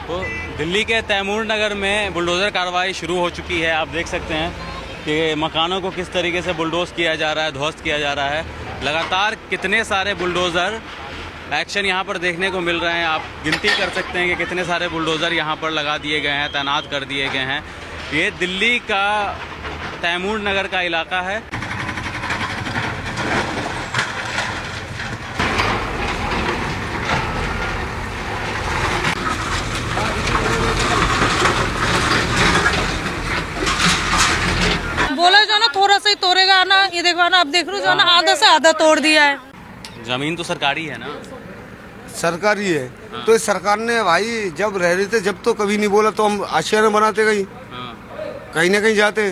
तो दिल्ली के तैमूर नगर में बुलडोज़र कार्रवाई शुरू हो चुकी है। आप देख सकते हैं कि मकानों को किस तरीके से बुलडोज़ किया जा रहा है, ध्वस्त किया जा रहा है। लगातार कितने सारे बुलडोज़र एक्शन यहाँ पर देखने को मिल रहे हैं। आप गिनती कर सकते हैं कि कितने सारे बुलडोज़र यहाँ पर लगा दिए गए हैं, तैनात कर दिए गए हैं। ये दिल्ली का तैमूर नगर का इलाका है। बोला जो ना थोड़ा सा ही तोड़ेगा ना, ये देखो ना, अब देख रहे हो जो ना आधा से आधा तोड़ दिया है। जमीन तो सरकारी है ना? सरकारी है। तो इस सरकार ने भाई जब रह रहे थे जब तो कभी नहीं बोला, तो हम आशियाना बनाते कहीं ना कहीं जाते।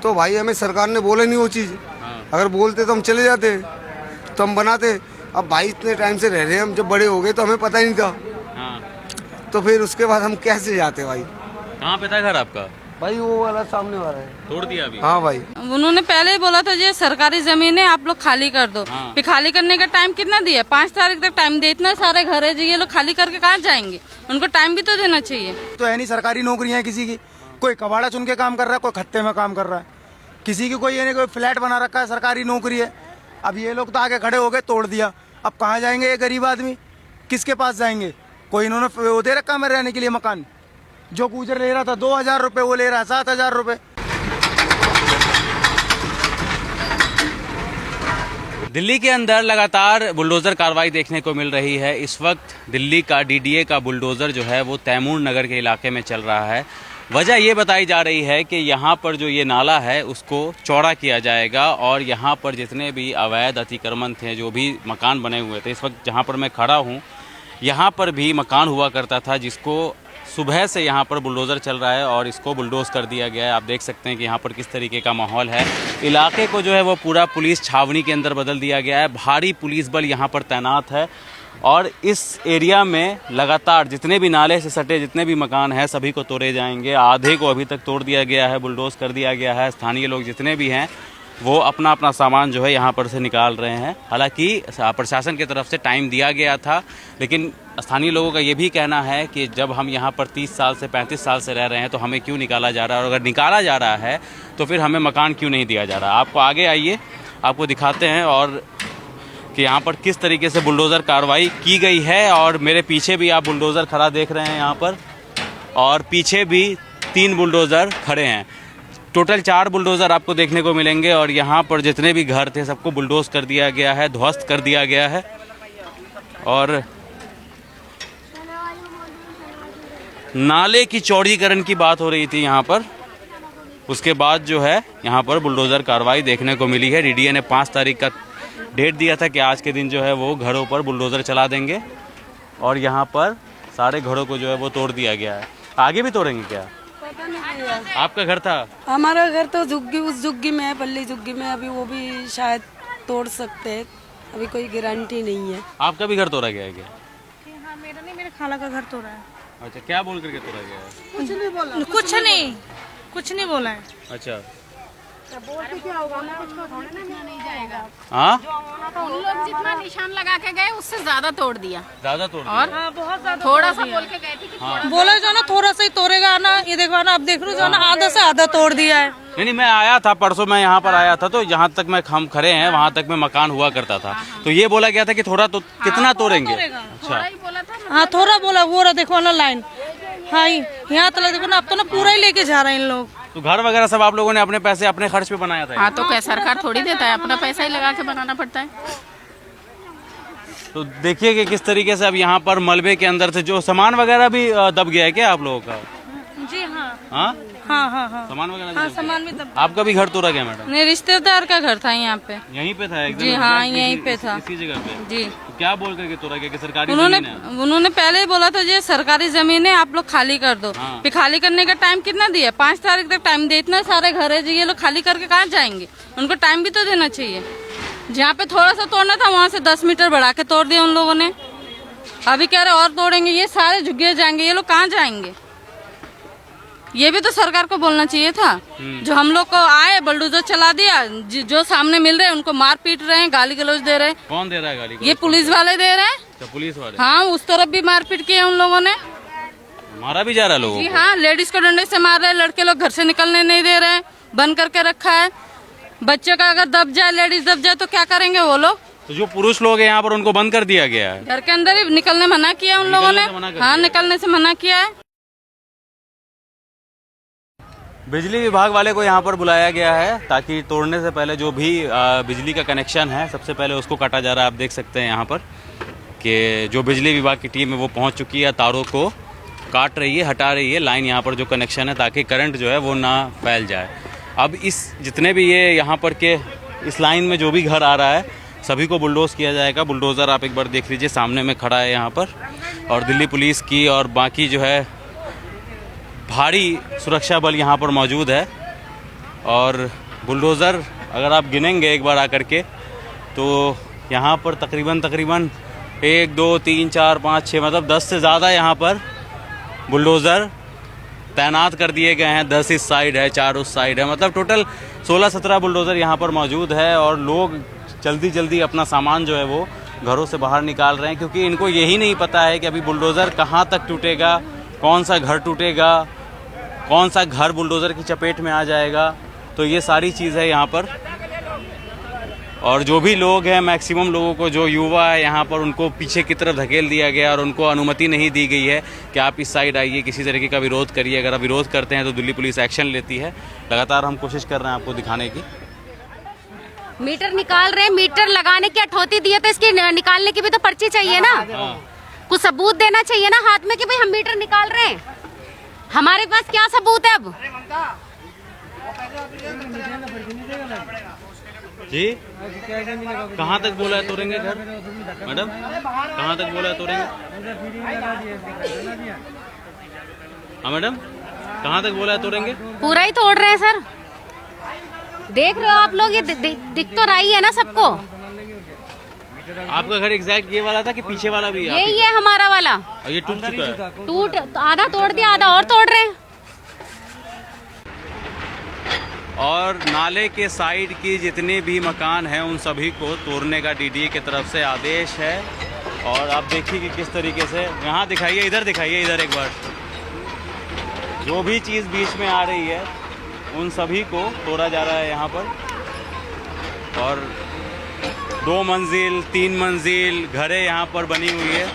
तो भाई हमें सरकार ने बोला नहीं वो चीज़। अगर बोलते तो हम चले जाते, तो हम बनाते। अब भाई इतने टाइम से रह रहे हैं हम, जब बड़े हो गए तो हमें पता ही नहीं था। तो फिर उसके बाद हम कैसे जाते भाई? कहाँ पे था घर आपका? भाई वो वाला सामने वाला है, तोड़ दिया अभी? हाँ भाई। उन्होंने पहले ही बोला था ये सरकारी जमीन है, आप लोग खाली कर दो। फिर खाली करने का टाइम कितना दिया? 5 तारीख तक टाइम दे। इतना सारे घर है जी, ये लोग खाली करके कहाँ जाएंगे? उनको टाइम भी तो देना चाहिए। तो है नहीं, सरकारी नौकरियां है किसी की, कोई कबाड़ा चुन के काम कर रहा है, कोई खत्ते में काम कर रहा है, किसी की कोई ये नहीं, कोई फ्लैट बना रखा है, सरकारी नौकरी है। अब ये लोग तो आगे खड़े हो गए, तोड़ दिया। अब कहाँ जाएंगे ये गरीब आदमी? किसके पास जाएंगे? कोई इन्होंने वो दे रखा है मेरे रहने के लिए मकान। जो गुजर ले रहा था 2000 रुपये, वो ले रहा है 7000 रुपये। दिल्ली के अंदर लगातार बुलडोज़र कार्रवाई देखने को मिल रही है। इस वक्त दिल्ली का डीडीए का बुलडोज़र जो है वो तैमूर नगर के इलाके में चल रहा है। वजह ये बताई जा रही है कि यहाँ पर जो ये नाला है उसको चौड़ा किया जाएगा और यहाँ पर जितने भी अवैध अतिक्रमण थे, जो भी मकान बने हुए थे, इस वक्त जहाँ पर मैं खड़ा हूँ यहाँ पर भी मकान हुआ करता था जिसको सुबह से यहाँ पर बुलडोज़र चल रहा है और इसको बुलडोज़ कर दिया गया है। आप देख सकते हैं कि यहाँ पर किस तरीके का माहौल है। इलाके को जो है वो पूरा पुलिस छावनी के अंदर बदल दिया गया है। भारी पुलिस बल यहाँ पर तैनात है और इस एरिया में लगातार जितने भी नाले से सटे जितने भी मकान हैं सभी को तोड़े जाएंगे। आधे को अभी तक तोड़ दिया गया है, बुलडोज़ कर दिया गया है। स्थानीय लोग जितने भी हैं वो अपना अपना सामान जो है यहाँ पर से निकाल रहे हैं। हालांकि प्रशासन की तरफ से टाइम दिया गया था, लेकिन स्थानीय लोगों का ये भी कहना है कि जब हम यहाँ पर 30 साल से 35 साल से रह रहे हैं तो हमें क्यों निकाला जा रहा है, और अगर निकाला जा रहा है तो फिर हमें मकान क्यों नहीं दिया जा रहा। आपको आगे आइए, आपको दिखाते हैं और कि यहाँ पर किस तरीके से बुलडोज़र कार्रवाई की गई है। और मेरे पीछे भी आप बुलडोज़र खड़ा देख रहे हैं यहाँ पर, और पीछे भी 3 बुलडोज़र खड़े हैं। टोटल 4 बुलडोज़र आपको देखने को मिलेंगे और यहाँ पर जितने भी घर थे सबको बुलडोज कर दिया गया है, ध्वस्त कर दिया गया है। और नाले की चौड़ीकरण की बात हो रही थी यहाँ पर, उसके बाद जो है यहाँ पर बुलडोज़र कार्रवाई देखने को मिली है। डीडीए ने 5 तारीख का डेट दिया था कि आज के दिन जो है वो घरों पर बुलडोज़र चला देंगे और यहाँ पर सारे घरों को जो है वो तोड़ दिया गया है। आगे भी तोड़ेंगे क्या? आपका घर था? हमारा घर तो झुग्गी, उस झुग्गी में है, पल्ली झुग्गी में। अभी वो भी शायद तोड़ सकते हैं, अभी कोई गारंटी नहीं है। आपका भी घर तोड़ा गया है क्या? हाँ, मेरा नहीं, मेरे खाला का घर तोड़ा है। अच्छा, क्या बोल करके तोड़ा गया है? कुछ नहीं बोला, कुछ नहीं बोला है। अच्छा, क्या होगा ना, उसको थोड़ा ना नहीं जाएगा। हाँ, उन लोग जितना निशान लगा के गए उससे ज्यादा तोड़ दिया। ज्यादा तोड़ दिया। और हाँ, बहुत ज्यादा थोड़ा सा बोल के गए थे कि बोला जो ना थोड़ा सा ही तोड़ेगा ना, ये देखो ना, अब देख रहे हो जो ना आधा से आधा तोड़ दिया है। नहीं, मैं आया था परसों, मैं यहाँ पर आया था तो जहाँ तक हम खड़े हैं वहाँ तक में मकान हुआ करता था, तो ये बोला गया था कि थोड़ा तो कितना तोड़ेंगे? अच्छा, ही बोला था। हाँ, थोड़ा बोला, वो रहा देखो ना लाइन। हाँ, यहाँ तक देखो ना, अब तो ना पूरा ही लेके जा रहे हैं इन लोग। तो घर वगैरह सब आप लोगों ने अपने पैसे अपने खर्च पे बनाया था? हाँ, तो क्या सरकार थोड़ी देता है, अपना पैसा ही लगा के बनाना पड़ता है। तो देखिए कि किस तरीके से अब यहाँ पर मलबे के अंदर से जो सामान वगैरह भी दब गया है क्या आप लोगों का? जी हाँ, हाँ, हाँ, हाँ, हाँ, सामान वगैरह हाँ, भी सामान भी दब। आपका भी घर तोड़ा गया मैडम? मेरे रिश्तेदार का घर था यहाँ पे। यहीं पे था? एकदम जी हाँ, यहीं पे था। इसी जगह पे? जी। तो क्या बोल करके तोड़ा गया कि सरकारी जमीन है? उन्होंने पहले ही बोला था ये सरकारी जमीन है, आप लोग खाली कर दो। फिर खाली करने का टाइम कितना दिया? 5 तारीख तक टाइम दे। इतना सारे घर है जी, ये लोग खाली करके कहाँ जाएंगे? उनको टाइम भी तो देना चाहिए। जहाँ पे थोड़ा सा तोड़ना था वहाँ से 10 मीटर बढ़ा के तोड़ दिया उन लोगों ने। अभी कह रहे और तोड़ेंगे, ये सारे झुग्गे जाएंगे, ये लोग कहाँ जाएंगे? ये भी तो सरकार को बोलना चाहिए था। जो हम लोग को आए बुलडोजर चला दिया, जो सामने मिल रहे हैं उनको मार पीट रहे हैं, गाली गलौज दे रहे हैं। कौन दे रहा है गाली? ये पुलिस वाले दे रहे हैं। पुलिस वाले? हाँ, उस तरफ भी मार पीट किए उन लोगों ने। मारा भी जा रहा है लोगों जी को। हाँ, लेडीज को डंडे से मार रहे हैं, लड़के लोग घर से निकलने नहीं दे रहे हैं, बंद करके रखा है। बच्चे का अगर दब जाए, लेडीज दब जाए तो क्या करेंगे वो लोग? तो जो पुरुष लोग हैं यहाँ पर उनको बंद कर दिया गया है। घर के अंदर ही निकलने मना किया उन लोगों ने। निकलने से मना कर हाँ, दिया। निकलने से मना किया है। बिजली विभाग वाले को यहाँ पर बुलाया गया है ताकि तोड़ने से पहले जो भी बिजली का कनेक्शन है सबसे पहले उसको काटा जा रहा है। आप देख सकते हैं यहाँ पर कि जो बिजली विभाग की टीम है वो पहुँच चुकी है, तारों को काट रही है, हटा रही है लाइन यहाँ पर जो कनेक्शन है, ताकि करंट जो है वो ना फैल जाए। अब इस जितने भी ये यहाँ पर के इस लाइन में जो भी घर आ रहा है सभी को बुलडोज किया जाएगा। बुलडोज़र आप एक बार देख लीजिए, सामने में खड़ा है यहाँ पर, और दिल्ली पुलिस की और बाकी जो है भारी सुरक्षा बल यहाँ पर मौजूद है। और बुलडोज़र अगर आप गिनेंगे एक बार आकर के तो यहाँ पर तकरीबन 1 2 3 4 5 6 मतलब 10 से ज़्यादा यहाँ पर बुलडोज़र तैनात कर दिए गए हैं। 10 इस साइड है, 4 उस साइड है, मतलब टोटल 16-17 बुलडोज़र यहाँ पर मौजूद है। और लोग जल्दी जल्दी अपना सामान जो है वो घरों से बाहर निकाल रहे हैं, क्योंकि इनको यही नहीं पता है कि अभी बुलडोज़र कहाँ तक टूटेगा, कौन सा घर टूटेगा, कौन सा घर बुलडोज़र की चपेट में आ जाएगा। तो ये सारी चीज़ है यहाँ पर। और जो भी लोग हैं, मैक्सिमम लोगों को, जो युवा है यहाँ पर, उनको पीछे की तरफ धकेल दिया गया और उनको अनुमति नहीं दी गई है कि आप इस साइड आइए, किसी तरीके का विरोध करिए। अगर आप विरोध करते हैं तो दिल्ली पुलिस एक्शन लेती है। लगातार हम कोशिश कर रहे हैं आपको दिखाने की। मीटर निकाल रहे हैं, मीटर लगाने की अठौती दिए तो इसकी निकालने की भी तो पर्ची चाहिए ना, कुछ सबूत देना चाहिए ना हाथ में कि भाई हम मीटर निकाल रहे हैं। हमारे पास क्या सबूत है अब? जी कहाँ तक बोला है तोड़ेंगे घर? मैडम कहाँ तक बोला है तोड़ेंगे? हाँ मैडम, कहाँ तक बोला है तोड़ेंगे? पूरा ही तोड़ रहे हैं सर, देख रहे हो आप लोग, ये दिख तो रही है ना सबको। आपका घर एग्जैक्ट ये वाला था कि पीछे वाला भी है? यही है हमारा वाला। और ये टूट चुका है? टूट आधा तोड़ दिया, आधा और तोड़ रहे हैं। और नाले के साइड की जितने भी मकान हैं उन सभी को तोड़ने का डीडीए की तरफ से आदेश है। और आप देखिए कि किस तरीके से, यहाँ दिखाइए, इधर दिखाइए, इधर एक बार, जो भी चीज़ बीच में आ रही है उन सभी को तोड़ा जा रहा है यहाँ पर। और 2 मंजिल 3 मंजिल घरें यहाँ पर बनी हुई है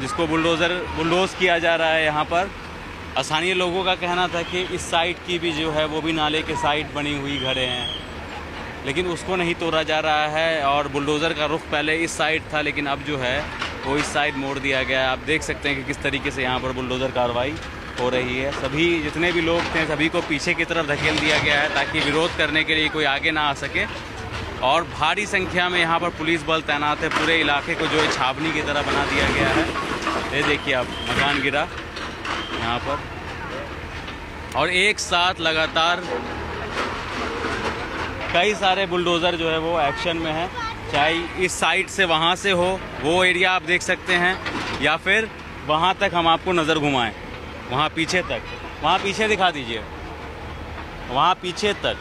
जिसको बुलडोज़ किया जा रहा है यहाँ पर। स्थानीय लोगों का कहना था कि इस साइड की भी जो है वो भी नाले के साइड बनी हुई घरें हैं, लेकिन उसको नहीं तोड़ा जा रहा है। और बुलडोज़र का रुख पहले इस साइड था, लेकिन अब जो है वो इस साइड मोड़ दिया गया है। आप देख सकते हैं कि किस तरीके से यहाँ पर बुलडोज़र कार्रवाई हो रही है। सभी जितने भी लोग थे सभी को पीछे की तरफ धकेल दिया गया है ताकि विरोध करने के लिए कोई आगे ना आ सके। और भारी संख्या में यहाँ पर पुलिस बल तैनात है। पूरे इलाके को जो है छावनी की तरह बना दिया गया है। ये देखिए आप, मकान गिरा यहाँ पर, और एक साथ लगातार कई सारे बुलडोज़र जो है वो एक्शन में है। चाहे इस साइड से वहाँ से हो, वो एरिया आप देख सकते हैं, या फिर वहाँ तक हम आपको नज़र घुमाएं, वहाँ पीछे तक, वहाँ पीछे दिखा दीजिए, वहाँ पीछे तक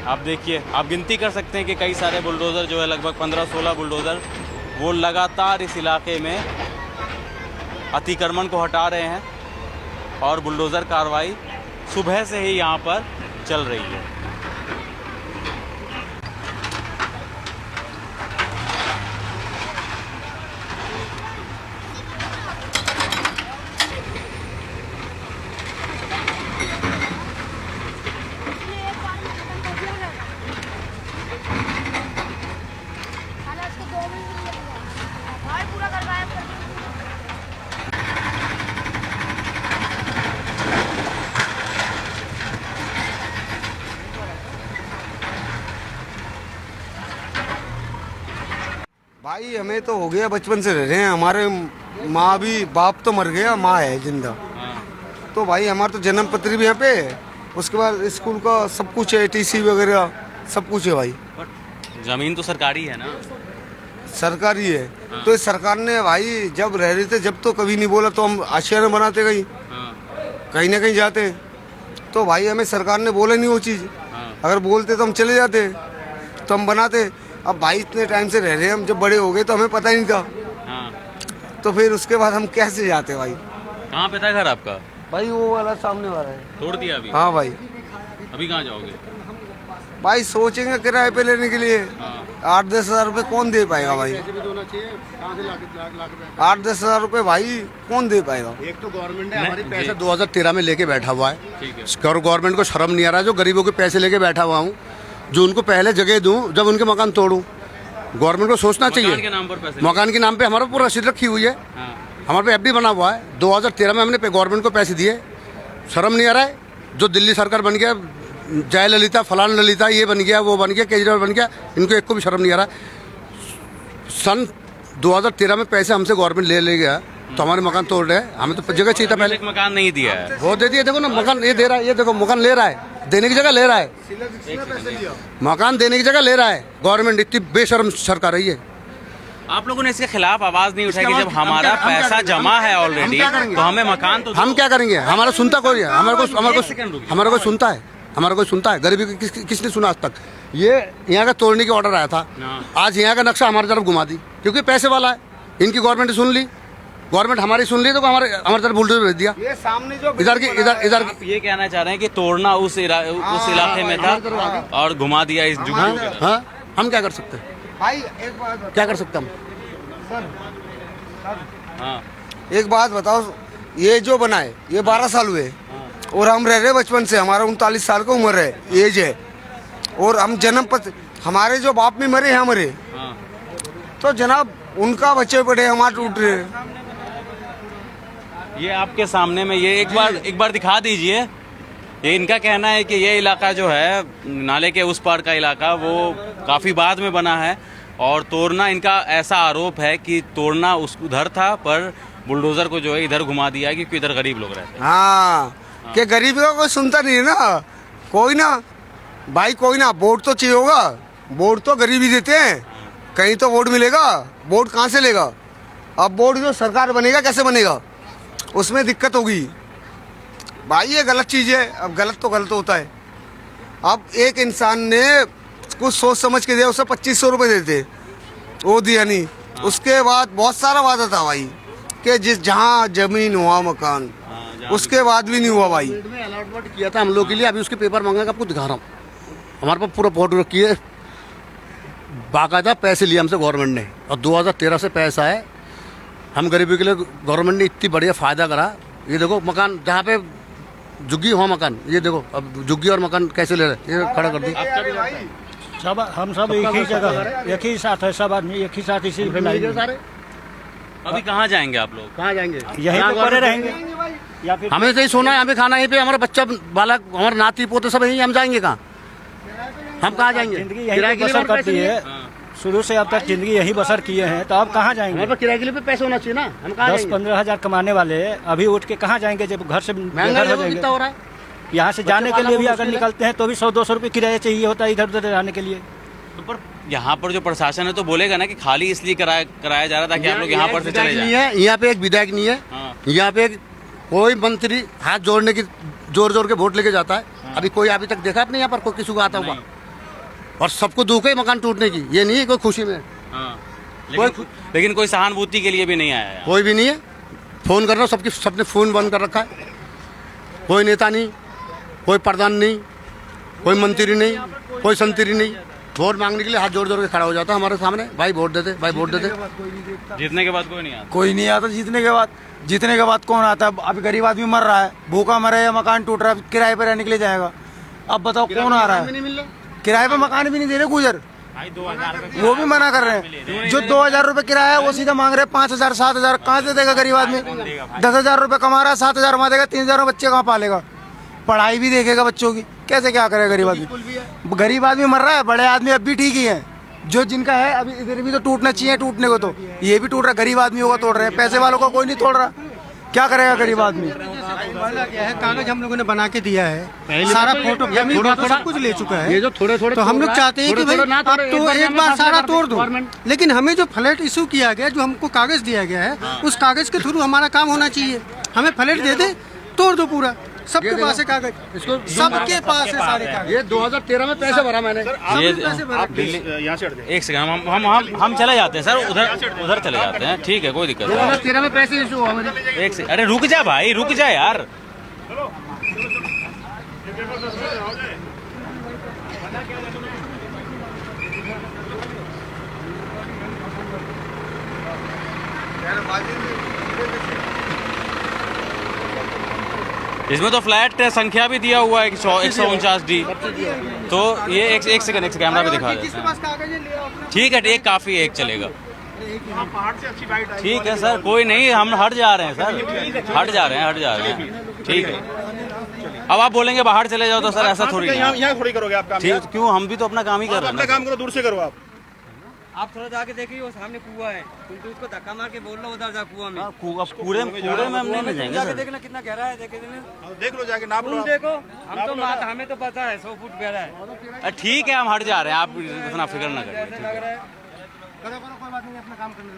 आप देखिए। आप गिनती कर सकते हैं कि कई सारे बुलडोज़र जो है, लगभग 15-16 बुलडोज़र, वो लगातार इस इलाके में अतिक्रमण को हटा रहे हैं। और बुलडोज़र कार्रवाई सुबह से ही यहाँ पर चल रही है। भाई हमें तो हो गया, बचपन से रह रहे हैं। हमारे माँ भी, बाप तो मर गया, माँ है जिंदा। तो भाई हमारा तो जन्म पत्री भी यहाँ पे है, उसके बाद स्कूल का सब कुछ है, टीसी वगैरह सब कुछ है भाई। ज़मीन तो सरकारी है ना? सरकारी है। तो इस सरकार ने भाई जब रह रहे थे जब तो कभी नहीं बोला, तो हम आशियाना बनाते कहीं कहीं ना कहीं जाते। तो भाई हमें सरकार ने बोला नहीं वो चीज़। अगर बोलते तो हम चले जाते, तो हम बनाते। अब भाई इतने टाइम से रह रहे हैं हम, जब बड़े हो गए तो हमें पता ही नहीं था। तो फिर उसके बाद हम कैसे जाते भाई? कहाँ पे था घर आपका? भाई वो वाला सामने वाला है। तोड़ दिया अभी? हाँ भाई। अभी कहाँ जाओगे? भाई सोचेंगे किराए पे लेने के लिए। 8-10 हजार रुपये कौन दे पाएगा भाई? 8-10 हजार रुपये भाई कौन दे पाएगा? एक तो गवर्नमेंट ने हमारे पैसे 2013 में लेके बैठा हुआ है। गवर्नमेंट को शर्म नहीं आ रहा है, जो गरीबों के पैसे लेके बैठा हुआ हूँ, जो उनको पहले जगह दूं जब उनके मकान तोड़ूं। गवर्नमेंट को सोचना चाहिए। मकान के नाम पर पैसे? मकान के नाम पे हमारे पूरा रसीद रखी हुई है। हाँ। हमारे पे एफडी बना हुआ है। 2013 में हमने गवर्नमेंट को पैसे दिए। शर्म नहीं आ रहा है? जो दिल्ली सरकार बन गया, जय ललिता, फलान ललिता, ये बन गया, वो बन गया, केजरीवाल बन गया, इनको एक को भी शर्म नहीं आ रहा। सन 2013 में पैसे हमसे गवर्नमेंट ले गया, तो हमारे मकान तोड़ रहे हैं। हमें तो जगह चाहिए था पहले। एक मकान नहीं दिया है। वो दे दिया, देखो ना मकान ये दे रहा है, ये देखो मकान ले रहा है, देने की जगह ले रहा है। मकान देने की जगह ले रहा है। गवर्नमेंट इतनी बेशर्म सरकार है ये। आप लोगों ने इसके खिलाफ आवाज नहीं उठाई कि जब हमारा पैसा जमा है ऑलरेडी तो हमें मकान तो हम क्या करेंगे? हमारा सुनता कोई है? हमारा कोई सुनता है? हमारा कोई सुनता है? गरीबी किसने सुना आज तक? ये यहाँ का तोड़ने की ऑर्डर आया था, आज यहाँ का नक्शा हमारी तरफ घुमा दी, क्योंकि पैसे वाला है। इनकी गवर्नमेंट सुन ली, गवर्नमेंट हमारी सुन ली, तो हमारे तरफ बुलडोजर भेज दिया। ये सामने जो इधर आप ये कहना चाह रहे हैं कि तोड़ना उस इलाके में था और घुमा दिया इस जुगनू के तरफ। हाँ, हम क्या कर सकते हैं? भाई एक बात क्या कर सकते हम? हाँ। एक बात बताओ, ये जो बना है ये 12 साल हुए और हम रह रहे बचपन से। हमारा 39 साल का उम्र है, एज है, और हम जन्म पर हमारे जो बाप में मरे हैं मरे, तो जनाब उनका बच्चे पड़े, हमारे टूट रहे। ये आपके सामने में ये एक बार दिखा दीजिए। ये इनका कहना है कि ये इलाका जो है नाले के उस पार का इलाका वो काफ़ी बाद में बना है और तोड़ना, इनका ऐसा आरोप है कि तोड़ना उधर था पर बुलडोजर को जो है इधर घुमा दिया क्योंकि इधर गरीब लोग रहते हैं। हाँ, कि गरीबी का कोई सुनता नहीं है ना, कोई ना भाई, कोई ना। वोट तो चाहिए होगा, वोट तो गरीबी देते हैं, कहीं तो वोट मिलेगा। वोट कहाँ से लेगा? अब वोट जो सरकार बनेगा कैसे बनेगा, उसमें दिक्कत होगी भाई। ये गलत चीज़ है। अब गलत तो गलत होता है। अब एक इंसान ने कुछ सोच समझ के दिया, उसे 2500 रुपये देते, वो दिया नहीं। उसके बाद बहुत सारा वादा था भाई कि जहाँ जमीन हुआ मकान, उसके बाद भी नहीं हुआ भाई। अलॉटमेंट किया था हम लोग के लिए, अभी उसके पेपर मांगा, आपको दिखा रहा हूँ। हमारे पास पूरा फोटो रखी है, बाकायदा पैसे लिए हमसे गवर्नमेंट ने, और 2013 से पैसा है। हम गरीबी के लिए गवर्नमेंट ने इतनी बढ़िया फ़ायदा करा। ये देखो मकान जहाँ पे झुग्गी हुआ मकान, ये देखो अब झुग्गी और मकान कैसे ले रहे, ये खड़ा कर दी। सब हम सब एक ही जगह, एक ही साथ है, सब आदमी एक ही साथ इसी पे लाएंगे। अभी कहाँ जाएंगे आप लोग? कहाँ जाएंगे? यहीं पे पड़े रहेंगे या फिर हमें तो यही सोना है, हमें खाना यहीं पे, हमारा बच्चा बालक, हमारे नाती पोते सब यहीं। हम जाएंगे कहाँ? हम कहाँ जाएंगे? जिंदगी यहीं पे बसर करती है, शुरू से अब तक जिंदगी यही बसर किए हैं, तो अब कहाँ जाएंगे? हमारे पास किराए के लिए पैसे होना चाहिए ना। हम कहाँ 10-15 हजार कमाने वाले अभी उठ के कहाँ जाएंगे जब घर से बेघर हो जाएंगे? हो रहा है यहाँ से जाने के लिए भी अगर निकलते हैं तो भी 100-200 रुपये किराया चाहिए होता है इधर उधर जाने के लिए। तो पर यहाँ पर जो प्रशासन है तो बोलेगा ना कि खाली इसलिए कराया जा रहा था कि आप लोग यहाँ पर से चले जाएं। यहाँ पे एक विधायक नहीं है, यहाँ पे कोई मंत्री हाथ जोड़ने की जोर के वोट लेके जाता है। अभी कोई अभी तक देखा आपने यहाँ पर कोई किसी को आता हुआ? और सबको दुख है मकान टूटने की, ये नहीं है कोई खुशी में। लेकिन कोई सहानुभूति के लिए भी नहीं आया, कोई भी नहीं है। फोन कर रहा हूँ, सबने फोन बंद कर रखा है। कोई नेता नहीं, कोई प्रधान नहीं, कोई मंत्री नहीं, कोई संतरी नहीं। वोट मांगने के लिए हाथ जोड़ के खड़ा हो जाता है हमारे सामने, भाई वोट देते, भाई वोट देते। जीतने के बाद कोई नहीं आता। कोई नहीं आता जीतने के बाद कौन आता है? अभी गरीब आदमी मर रहा है, भूखा मरे या मकान टूट रहा है, किराए पर रहने के लिए जाएगा। अब बताओ कौन आ रहा है? किराए पे मकान भी नहीं दे रहे गुजर, वो भी मना कर रहे हैं। जो 2000 रुपए किराया है वो सीधा मांग रहे हैं 5000 7,000। कहाँ से देगा गरीब आदमी? 10,000 रुपए कमा रहा है, 7,000 वहाँ देगा, 3,000 बच्चे कहाँ पालेगा? पढ़ाई भी देखेगा बच्चों की, कैसे क्या करेगा गरीब आदमी? गरीब आदमी मर रहा है, बड़े आदमी अब भी ठीक ही है। जो जिनका है अभी इधर भी तो टूटना चाहिए, टूटने को तो ये भी टूट रहा है। गरीब आदमियों का तोड़ रहे हैं, पैसे वालों का कोई नहीं तोड़ रहा। क्या करेगा गरीब आदमी? कागज हम लोगों ने बना के दिया है, सारा फोटो सब कुछ ले चुका है। ये जो थोड़े तो हम लोग चाहते हैं कि भाई अब तो एक बार सारा तोड़ दो, लेकिन हमें जो फ्लैट इशू किया गया, जो हमको कागज दिया गया है, उस कागज के थ्रू हमारा काम होना चाहिए। हमें फ्लैट दे दे, तोड़ दो पूरा, सबके ये पास है देखो, कागज, इसको सबके पास है सारे कागज। ये 2013 में पैसे भरा मैंने। ये आप दिल्ली एक सेकंड हम चले जाते हैं सर, उधर चले जाते हैं, ठीक है कोई दिक्कत नहीं। 2013 में पैसे इशू हुआ मेरे। एक से अरे रुक जा भाई, रुक जा यार। इसमें तो फ्लैट संख्या भी दिया हुआ है 149D। तो ये एक सेकंड कैमरा पे दिखा जिसके देता पास कागज है ले आओ अपना। है। ठीक है, एक काफी है, एक चलेगा। ठीक है सर, कोई नहीं, हम हट जा रहे हैं सर, हट जा रहे हैं, ठीक है। अब आप बोलेंगे बाहर चले जाओ तो सर ऐसा थोड़ी है। यहाँ थोड़ी करोगे आप काम? ठीक, क्यों, हम भी तो अपना काम ही कर रहे हैं अपना ना। काम करो, दूर से करो आप थोड़ा जाके देखिए, वो सामने कुआं है, तुम तो उसको धक्का मार के बोल लो उधर जा कुआं में। पूरे में हम नहीं जाएंगे जाके सर। देखना कितना गहरा है, देख लो जाके, नाप लो तुम आप। देखो, हम तो मात हमें तो पता है 100 फुट गहरा है। ठीक है, हम हट जा रहे हैं, आप इतना फिक्र ना करें। ठीक है। करो कोई बात नहीं, अपना काम करने दो।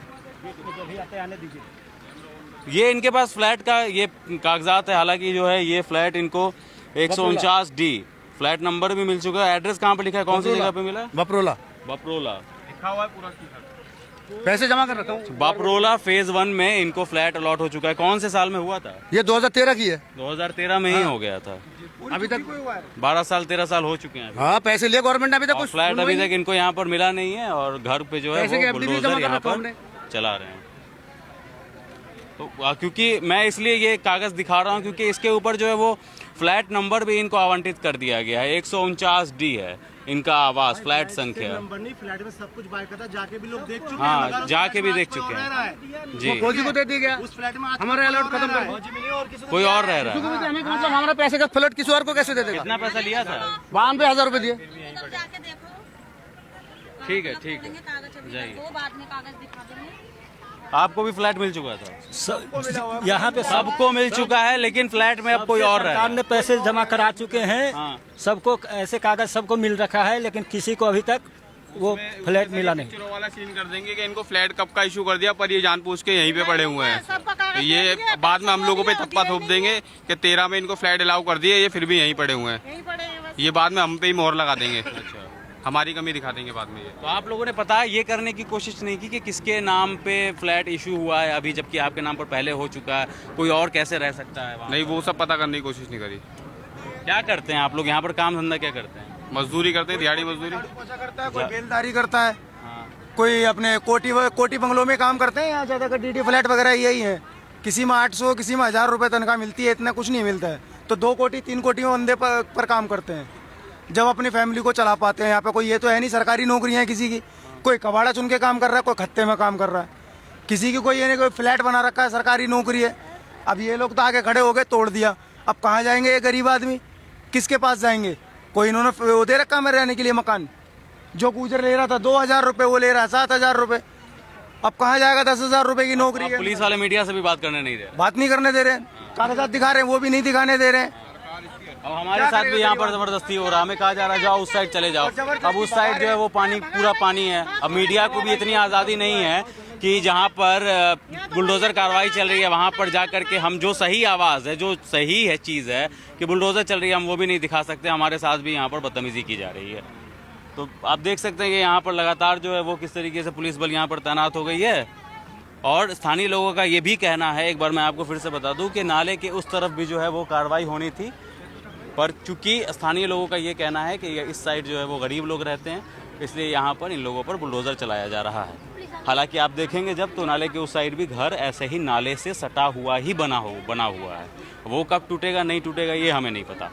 ये इनके पास फ्लैट का ये कागजात है, हालांकि जो है ये फ्लैट इनको 149D फ्लैट नंबर भी मिल चुका है। एड्रेस कहाँ पे लिखा है, कौन सी जगह पे मिला? बपरोला बपरोला लिखा हुआ है पूरा। पैसे जमा कर रखा हूँ। बपरोला फेज 1 में इनको फ्लैट अलॉट हो चुका है। कौन से साल में हुआ था? ये 2013 की है। 2013 में ही हो गया था। अभी तक 12 साल 13 साल हो चुके हैं। हाँ, पैसे लिए गवर्नमेंट ने अभी तक और कुछ फ्लैट अभी तक इनको यहाँ पर मिला नहीं है और घर पे जो है पैसे के वो FD भी बुलडोजर जमा कर यहाँ रखा पर हमने। चला रहे हैं। तो क्योंकि मैं इसलिए ये कागज दिखा रहा हूँ क्योंकि इसके ऊपर जो है वो फ्लैट नंबर भी इनको आवंटित कर दिया गया है। 149D है इनका आवास, फ्लैट संख्या। नंबर नहीं, फ्लैट में सब कुछ बाकायदा जाके भी लोग देख चुके हाँ, हैं। जाके भी देख चुके हैं जी। फौजी को दे दिया गया, उस फ्लैट में हमारा अलॉट खत्म कर कोई और रह रहा है। हमें मतलब हमारा पैसे का फ्लैट किसी और को कैसे दे देगा? कितना पैसा लिया था? 92,000 रुपए दिए। ठीक है, ठीक है, जाइए। आपको भी फ्लैट मिल चुका था? यहाँ पे सबको मिल चुका है, लेकिन फ्लैट में अब कोई और रह रहा सरकार है। ने पैसे जमा करा चुके हैं। हाँ। सबको ऐसे कागज सबको मिल रखा है, लेकिन किसी को अभी तक वो फ्लैट मिला नहीं। वाला सीन कर देंगे कि इनको फ्लैट कब का इशू कर दिया, पर ये जानबूझ के यहीं पे पड़े हुए हैं। ये बाद में हम लोगों पे थप्पा थोप देंगे कि 13 में इनको फ्लैट अलाउ कर दिए, ये फिर भी यहीं पड़े हुए हैं। ये बाद में हम पे ही मोहर लगा देंगे। अच्छा, हमारी कमी दिखा देंगे बाद में ये। तो आप लोगों ने पता ये करने की कोशिश नहीं की कि किसके नाम पे फ्लैट इशू हुआ है अभी, जबकि आपके नाम पर पहले हो चुका है? कोई और कैसे रह सकता है वहाँ? नहीं, वो सब पता करने की कोशिश नहीं करी। क्या करते हैं आप लोग यहाँ पर, काम धंधा क्या करते हैं? मजदूरी करते हैं, दिहाड़ी मजदूरी। करता है, कोई बेलदारी करता है, कोई अपने कोटी बंगलों में काम करते हैं। यहाँ ज्यादातर DD फ्लैट वगैरह यही है। किसी में 800, किसी में 1000 रुपए तनख्वाह मिलती है, इतना कुछ नहीं मिलता है। तो 2 कोटी 3 कोटी में बंदे पर काम करते हैं, जब अपनी फैमिली को चला पाते हैं। यहाँ पे कोई ये तो है नहीं सरकारी नौकरियां हैं किसी की, कोई कबाड़ा चुन के काम कर रहा है, कोई खत्ते में काम कर रहा है, किसी की कोई ये नहीं कोई फ्लैट बना रखा है, सरकारी नौकरी है। अब ये लोग तो आगे खड़े हो गए, तोड़ दिया। अब कहाँ जाएंगे ये गरीब आदमी, किसके पास जाएंगे? कोई इन्होंने वो दे रखा है रहने के लिए मकान, जो गुजर ले रहा था 2000 रुपये, वो ले रहा है 7000 रुपये। अब कहाँ जाएगा 10,000 रुपये की नौकरी है। पुलिस वाले मीडिया से भी बात करने नहीं दे रहे, बात नहीं करने दे रहे हैं, कागजात दिखा रहे हैं, वो भी नहीं दिखाने दे रहे हैं। अब हमारे साथ भी यहाँ पर जबरदस्ती हो रहा है। हमें कहा जा रहा है जाओ उस साइड चले जाओ। अब उस साइड जो है वो पानी, पूरा पानी है। अब मीडिया को भी इतनी आज़ादी नहीं है कि जहाँ पर बुलडोज़र कार्रवाई चल रही है वहाँ पर जा करके हम जो सही आवाज़ है, जो सही है चीज़ है कि बुलडोज़र चल रही है, हम वो भी नहीं दिखा सकते। हमारे साथ भी यहाँ पर बदतमीज़ी की जा रही है। तो आप देख सकते हैं कि यहाँ पर लगातार जो है वो किस तरीके से पुलिस बल यहाँ पर तैनात हो गई है। और स्थानीय लोगों का ये भी कहना है, एक बार मैं आपको फिर से बता दूं, कि नाले के उस तरफ भी जो है वो कार्रवाई होनी थी, पर चूंकि स्थानीय लोगों का ये कहना है कि इस साइड जो है वो गरीब लोग रहते हैं, इसलिए यहाँ पर इन लोगों पर बुलडोज़र चलाया जा रहा है। हालांकि आप देखेंगे जब तो नाले के उस साइड भी घर ऐसे ही नाले से सटा हुआ ही बना हुआ है। वो कब टूटेगा नहीं टूटेगा ये हमें नहीं पता।